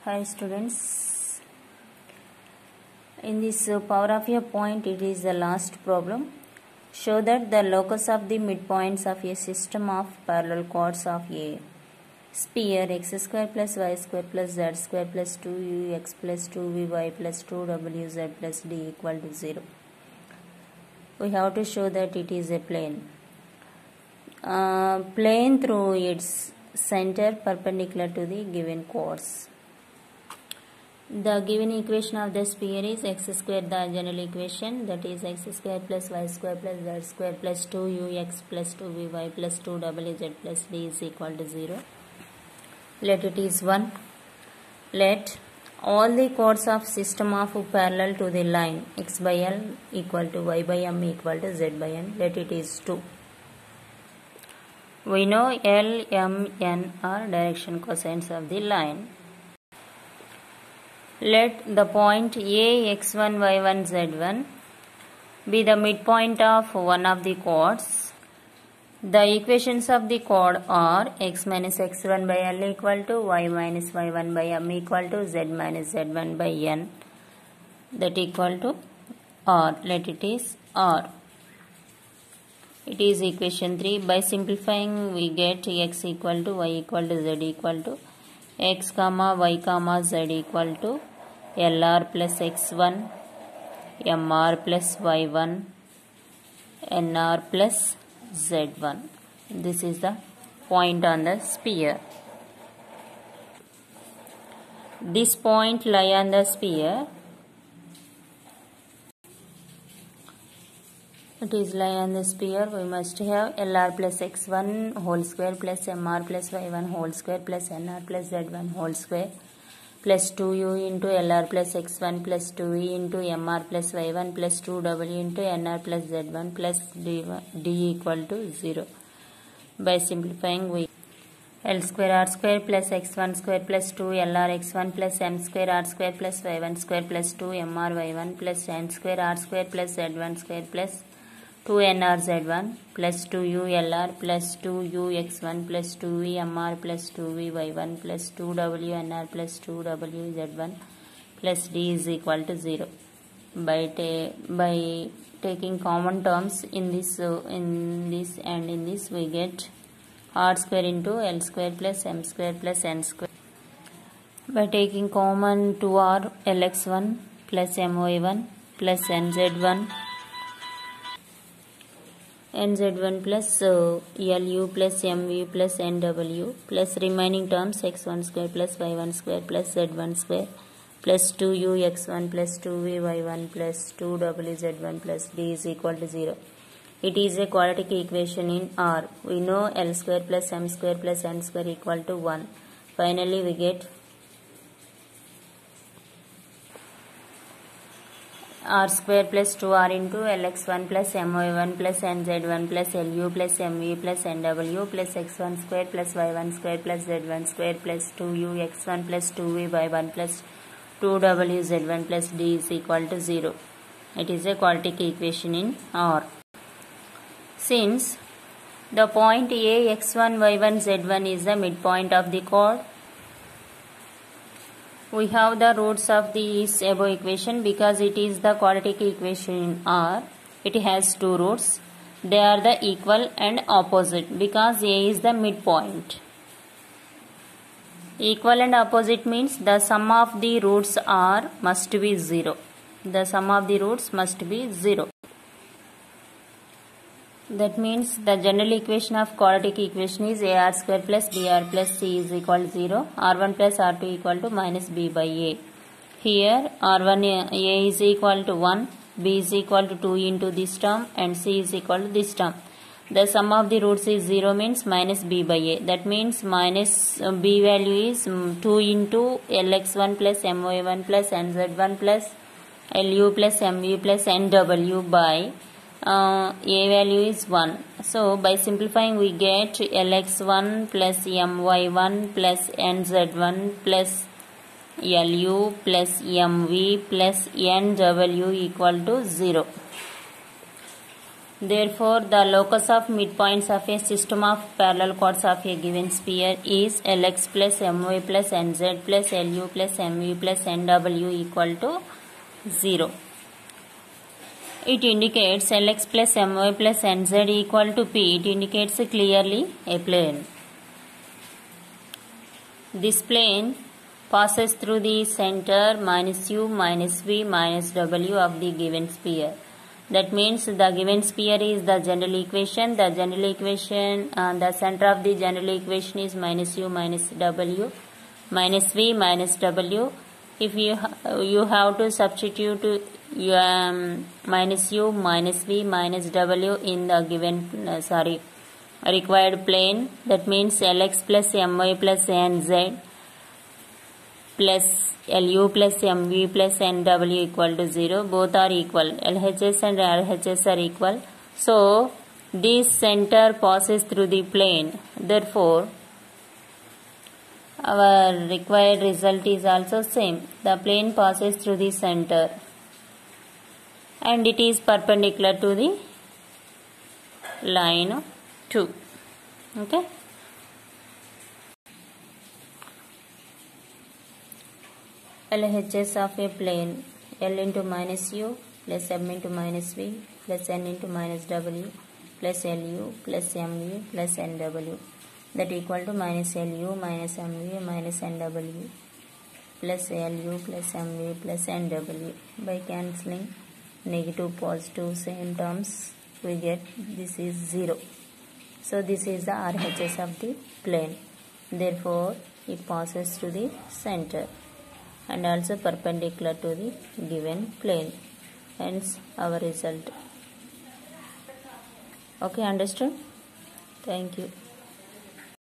Hi students, in this power of a point, it is the last problem. Show that the locus of the midpoints of a system of parallel chords of a sphere x square plus y square plus z square plus 2ux plus 2vy plus 2wz plus d equal to 0. We have to show that it is a plane. Plane through its center perpendicular to the given chords. The given equation of the sphere is x square, the general equation, that is x square plus y square plus z square plus 2ux plus 2vy plus 2wz plus d is equal to 0. Let it is 1. Let all the chords of system of parallel to the line x by l equal to y by m equal to z by n. Let it is 2. We know L, M, N are direction cosines of the line. Let the point A, x1, y1, z1 be the midpoint of one of the chords. The equations of the chord are x minus x1 by L equal to y minus y1 by m equal to z minus z1 by n, that equal to R. Let it is R. It is equation 3. By simplifying, we get x equal to y equal to z equal to x comma y comma z equal to LR plus x1, MR plus y1, NR plus z1. This is the point on the sphere. This point lie on the sphere. It is lie on the sphere. We must have LR plus x1 whole square plus MR plus y1 whole square plus NR plus z1 whole square plus 2u into LR plus x1 plus 2e into MR plus y1 plus 2w into NR plus z1 plus d equal to 0. By simplifying, we L square R square plus x1 square plus 2 LR x1 plus m square R square plus y1 square plus 2 MR y1 plus n square R square plus z1 square plus 2nr z1 plus 2u LR plus 2u x1 plus 2v MR plus 2v y1 plus 2w NR plus 2w z1 plus d is equal to 0. By taking common terms in this and in this, we get r square into L square plus m square plus n square. By taking common 2r Lx1 plus my1 plus nz1 plus lu plus mv plus nw plus remaining terms x1 square plus y1 square plus z1 square plus 2u x1 plus 2v y1 plus 2wz1 plus d is equal to 0. It is a quadratic equation in R. We know L square plus m square plus n square equal to 1. Finally, we get R square plus 2r into Lx1 plus my1 plus nz1 plus lu plus mv plus nw plus x1 square plus y1 square plus z1 square plus 2u x1 plus 2v y1 plus 2wz1 plus d is equal to 0. It is a quadratic equation in R. Since the point A, x1, y1, z1 is the midpoint of the chord, we have the roots of this above equation. Because it is the quadratic equation in R, it has two roots. They are the equal and opposite because A is the midpoint. Equal and opposite means the sum of the roots R must be 0. The sum of the roots must be 0. That means the general equation of quadratic equation is AR square plus BR plus C is equal to 0. R1 plus R2 equal to minus B by A. Here R1 A is equal to 1, B is equal to 2 into this term and C is equal to this term. The sum of the roots is 0 means minus B by A. That means minus B value is 2 into Lx1 plus My1 plus Nz1 plus Lu plus Mv plus Nw by A value is 1. So by simplifying, we get Lx1 plus My1 plus Nz1 plus Lu plus Mv plus Nw equal to 0. Therefore, the locus of midpoints of a system of parallel chords of a given sphere is Lx plus My plus Nz plus Lu plus Mv plus Nw equal to 0. It indicates Lx plus My plus Nz equal to P. It indicates clearly a plane. This plane passes through the center minus U minus V minus W of the given sphere. That means the given sphere is the general equation. The general equation, the center of the general equation is minus U minus W minus V minus W. If you have to substitute minus U minus V minus W in the given required plane. That means Lx plus My plus Nz plus Lu plus Mv plus Nw equal to 0. Both are equal. LHS and RHS are equal. So, this center passes through the plane. Therefore, our required result is also same. The plane passes through the center and it is perpendicular to the line 2. Okay. LHS of a plane L into minus U plus M into minus V plus N into minus W plus Lu plus Mv plus Nw, that equal to minus Lu minus Mv minus Nw plus Lu plus Mv plus Nw. By cancelling negative positive same terms, we get this is 0. So this is the RHS of the plane. Therefore, it passes to the center and also perpendicular to the given plane. Hence our result. Okay, understood? Thank you.